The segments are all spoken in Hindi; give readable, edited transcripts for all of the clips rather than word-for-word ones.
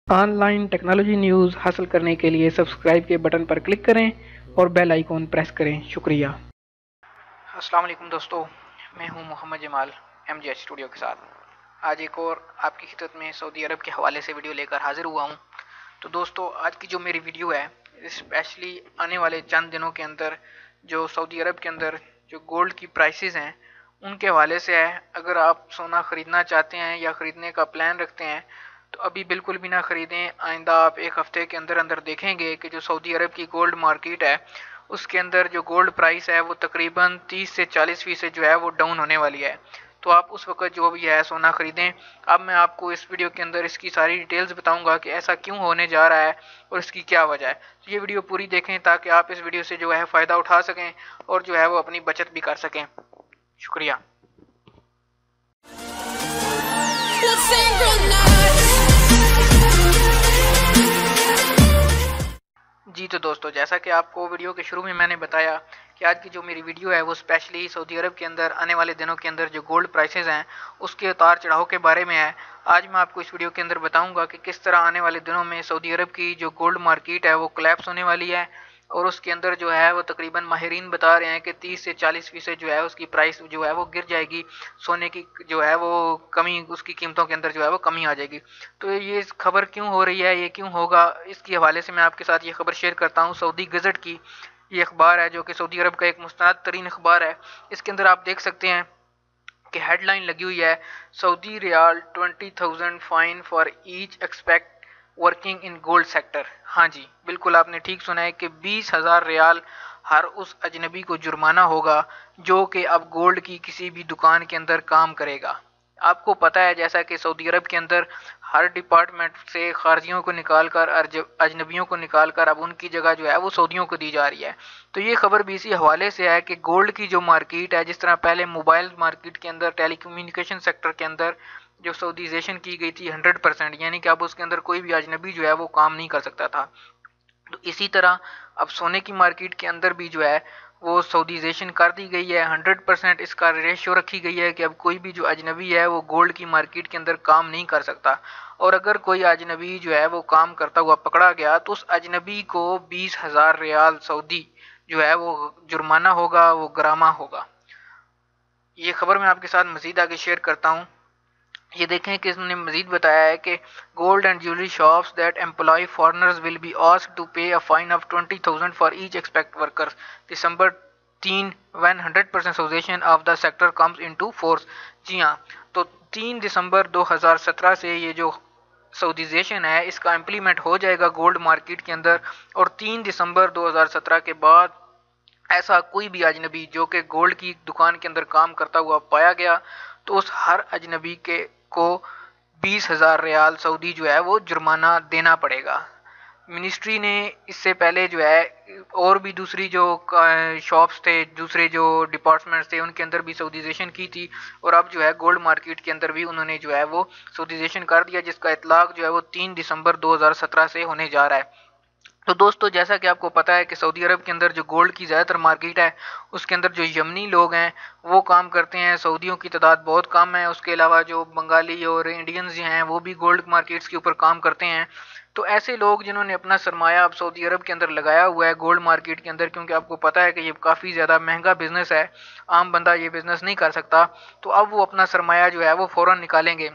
ऑनलाइन टेक्नोलॉजी न्यूज़ हासिल करने के लिए सब्सक्राइब के बटन पर क्लिक करें और बेल आइकॉन प्रेस करें। शुक्रिया। अस्सलाम वालेकुम दोस्तों, मैं हूं मोहम्मद जमाल MGH स्टूडियो के साथ। आज एक और आपकी खिदमत में सऊदी अरब के हवाले से वीडियो लेकर हाजिर हुआ हूं। तो दोस्तों, आज की जो मेरी वीडियो है स्पेशली आने वाले चंद दिनों के अंदर जो सऊदी अरब के अंदर जो गोल्ड की प्राइसेस हैं उनके हवाले से है। अगर आप सोना ख़रीदना चाहते हैं या ख़रीदने का प्लान रखते हैं तो अभी बिल्कुल भी ना ख़रीदें। आइंदा आप एक हफ़्ते के अंदर अंदर देखेंगे कि जो सऊदी अरब की गोल्ड मार्केट है उसके अंदर जो गोल्ड प्राइस है वो तकरीबन 30 से 40% जो है वो डाउन होने वाली है। तो आप उस वक्त जो भी है सोना ख़रीदें। अब मैं आपको इस वीडियो के अंदर इसकी सारी डिटेल्स बताऊंगा कि ऐसा क्यों होने जा रहा है और इसकी क्या वजह है। तो ये वीडियो पूरी देखें ताकि आप इस वीडियो से जो है फ़ायदा उठा सकें और जो है वो अपनी बचत भी कर सकें। शुक्रिया। जी तो दोस्तों, जैसा कि आपको वीडियो के शुरू में मैंने बताया कि आज की जो मेरी वीडियो है वो स्पेशली सऊदी अरब के अंदर आने वाले दिनों के अंदर जो गोल्ड प्राइसेस हैं उसके उतार चढ़ाव के बारे में है। आज मैं आपको इस वीडियो के अंदर बताऊंगा कि किस तरह आने वाले दिनों में सऊदी अरब की जो गोल्ड मार्केट है वो कोलैप्स होने वाली है और उसके अंदर जो है वो तकरीबन माहिरीन बता रहे हैं कि 30 से 40% जो है उसकी प्राइस जो है वो गिर जाएगी। सोने की जो है वो कमी, उसकी कीमतों के अंदर जो है वो कमी आ जाएगी। तो ये खबर क्यों हो रही है, ये क्यों होगा, इसके हवाले से मैं आपके साथ ये खबर शेयर करता हूँ। सऊदी गज़ट की ये अखबार है जो कि सऊदी अरब का एक मुस्तनद तरीन अखबार है। इसके अंदर आप देख सकते हैं कि हेडलाइन लगी हुई है, Saudi riyal 20,000 fine for each expat working in gold sector. हाँ जी, बिल्कुल आपने ठीक सुना है कि 20,000 रियाल हर उस अजनबी को जुर्माना होगा जो कि अब गोल्ड की किसी भी दुकान के अंदर काम करेगा। आपको पता है जैसा कि सऊदी अरब के अंदर हर डिपार्टमेंट से खारजियों को निकाल कर अजनबियों को निकाल कर अब उनकी जगह जो है वो सऊदियों को दी जा रही है। तो ये खबर भी इसी हवाले से है कि गोल्ड की जो मार्केट है, जिस तरह पहले मोबाइल मार्केट के अंदर टेलीकम्युनिकेशन सेक्टर के अंदर जो सऊदीजेशन की गई थी 100%, यानी कि अब उसके अंदर कोई भी अजनबी जो है वो काम नहीं कर सकता था। तो इसी तरह अब सोने की मार्केट के अंदर भी जो है वो सऊदीजेशन कर दी गई है। 100% इसका रेशियो रखी गई है कि अब कोई भी जो अजनबी है वो गोल्ड की मार्केट के अंदर काम नहीं कर सकता। और अगर कोई अजनबी जो है वो काम करता हुआ पकड़ा गया तो उस अजनबी को 20,000 रियाल सऊदी जो है वो जुर्माना होगा, वो गरामा होगा। ये खबर मैं आपके साथ मजीद आगे शेयर करता हूँ। ये देखें कि इसने मजीद बताया है कि gold and jewellery shops that employ foreigners will be asked to pay a fine of 20,000 for each expat workers December 3 when 100% Saudization of the sector comes into force. जी हाँ, तो 3 दिसंबर 2017 से ये जो सऊदीजेशन है इसका इम्प्लीमेंट हो जाएगा गोल्ड मार्केट के अंदर। और 3 दिसंबर 2017 के बाद ऐसा कोई भी अजनबी जो कि गोल्ड की दुकान के अंदर काम करता हुआ पाया गया तो उस हर अजनबी के को 20,000 रियाल सऊदी जो है वो जुर्माना देना पड़ेगा। मिनिस्ट्री ने इससे पहले जो है और भी दूसरी जो शॉप्स थे, दूसरे जो डिपार्टमेंट्स थे उनके अंदर भी सऊदीजेशन की थी और अब जो है गोल्ड मार्केट के अंदर भी उन्होंने जो है वो सऊदीजेशन कर दिया, जिसका इतलाक जो है वो 3 दिसंबर 2017 से होने जा रहा है। तो दोस्तों, जैसा कि आपको पता है कि सऊदी अरब के अंदर जो गोल्ड की ज़्यादातर मार्केट है उसके अंदर जो यमनी लोग हैं वो काम करते हैं। सऊदियों की तादाद बहुत कम है। उसके अलावा जो बंगाली और इंडियंस हैं वो भी गोल्ड मार्केट्स के ऊपर काम करते हैं। तो ऐसे लोग जिन्होंने अपना सरमाया अब सऊदी अरब के अंदर लगाया हुआ है गोल्ड मार्केट के अंदर, क्योंकि आपको पता है कि ये काफ़ी ज़्यादा महंगा बिजनेस है, आम बंदा ये बिज़नेस नहीं कर सकता, तो अब वो अपना सरमाया जो है वो फ़ौरन निकालेंगे।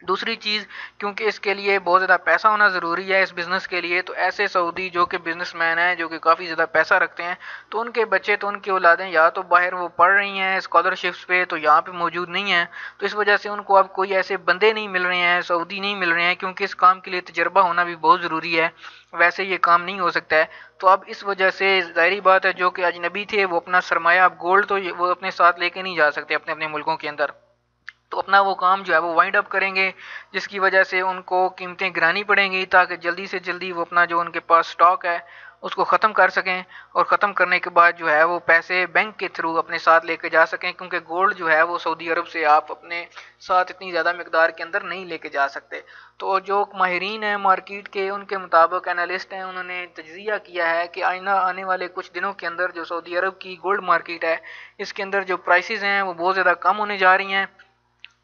दूसरी चीज़, क्योंकि इसके लिए बहुत ज़्यादा पैसा होना ज़रूरी है इस बिज़नेस के लिए, तो ऐसे सऊदी जो कि बिज़नेसमैन हैं, जो कि काफ़ी ज़्यादा पैसा रखते हैं, तो उनके बच्चे, तो उनकी औलादें या तो बाहर वो पढ़ रही हैं स्कॉलरशिप्स पे, तो यहाँ पे मौजूद नहीं हैं। तो इस वजह से उनको अब कोई ऐसे बंदे नहीं मिल रहे हैं, सऊदी नहीं मिल रहे हैं, क्योंकि इस काम के लिए तजर्बा होना भी बहुत ज़रूरी है, वैसे ये काम नहीं हो सकता है। तो अब इस वजह से ज़ाहिरी बात है जो कि अजनबी थे वो अपना सरमाया, अब गोल्ड तो वो अपने साथ लेके नहीं जा सकते अपने अपने मुल्कों के अंदर, तो अपना वो काम जो है वो वाइंड अप करेंगे, जिसकी वजह से उनको कीमतें गिरानी पड़ेंगी ताकि जल्दी से जल्दी वो अपना जो उनके पास स्टॉक है उसको ख़त्म कर सकें और ख़त्म करने के बाद जो है वो पैसे बैंक के थ्रू अपने साथ लेके जा सकें, क्योंकि गोल्ड जो है वो सऊदी अरब से आप अपने साथ इतनी ज़्यादा मकदार के अंदर नहीं लेके जा सकते। तो जो माहिरीन हैं मार्केट के, उनके मुताबिक एनालिस्ट हैं, उन्होंने तज्जिया किया है कि आइंदा आने वाले कुछ दिनों के अंदर जो सऊदी अरब की गोल्ड मार्केट है इसके अंदर जो प्राइसेस हैं वो बहुत ज़्यादा कम होने जा रही हैं।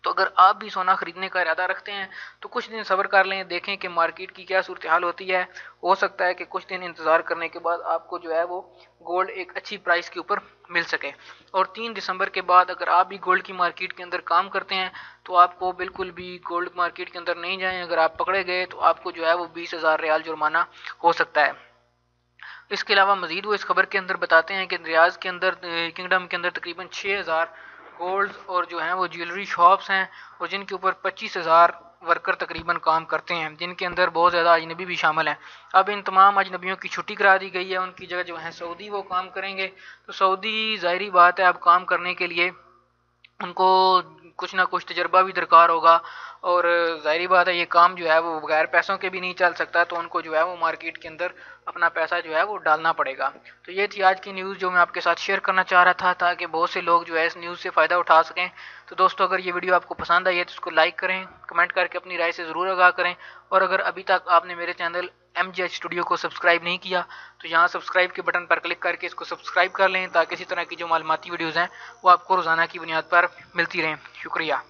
तो अगर आप भी सोना खरीदने का इरादा रखते हैं तो कुछ दिन सब्र कर लें, देखें कि मार्केट की क्या सूरत हाल होती है। हो सकता है कि कुछ दिन इंतज़ार करने के बाद आपको जो है वो गोल्ड एक अच्छी प्राइस के ऊपर मिल सके। और 3 दिसंबर के बाद अगर आप भी गोल्ड की मार्केट के अंदर काम करते हैं तो आपको बिल्कुल भी गोल्ड मार्केट के अंदर नहीं जाएं। अगर आप पकड़े गए तो आपको जो है वो 20,000 रियाल जुर्माना हो सकता है। इसके अलावा मजीद वो इस खबर के अंदर बताते हैं कि रियाज के अंदर किंगडम के अंदर तकरीबन 6,000 गोल्ड और जो हैं वो ज्वेलरी शॉप्स हैं और जिनके ऊपर 25,000 वर्कर तकरीबन काम करते हैं, जिनके अंदर बहुत ज़्यादा अजनबी भी शामिल हैं। अब इन तमाम अजनबियों की छुट्टी करा दी गई है, उनकी जगह जो है सऊदी वो काम करेंगे। तो सऊदी ज़ाहिरी बात है अब काम करने के लिए उनको कुछ ना कुछ तजर्बा भी दरकार होगा और ज़ाहिरी बात है ये काम जो है वो बगैर पैसों के भी नहीं चल सकता। तो उनको जो है वो मार्केट के अंदर अपना पैसा जो है वो डालना पड़ेगा। तो ये थी आज की न्यूज़ जो मैं आपके साथ शेयर करना चाह रहा था ताकि बहुत से लोग जो है इस न्यूज़ से फ़ायदा उठा सकें। तो दोस्तों अगर ये वीडियो आपको पसंद आई है तो इसको लाइक करें, कमेंट करके अपनी राय से ज़रूर आगाह करें। और अगर अभी तक आपने मेरे चैनल MGH स्टूडियो को सब्सक्राइब नहीं किया तो यहाँ सब्सक्राइब के बटन पर क्लिक करके इसको सब्सक्राइब कर लें ताकि इसी तरह की जो मालूमाती वीडियोज़ हैं वो आपको रोज़ाना की बुनियाद पर मिलती रहें। शुक्रिया।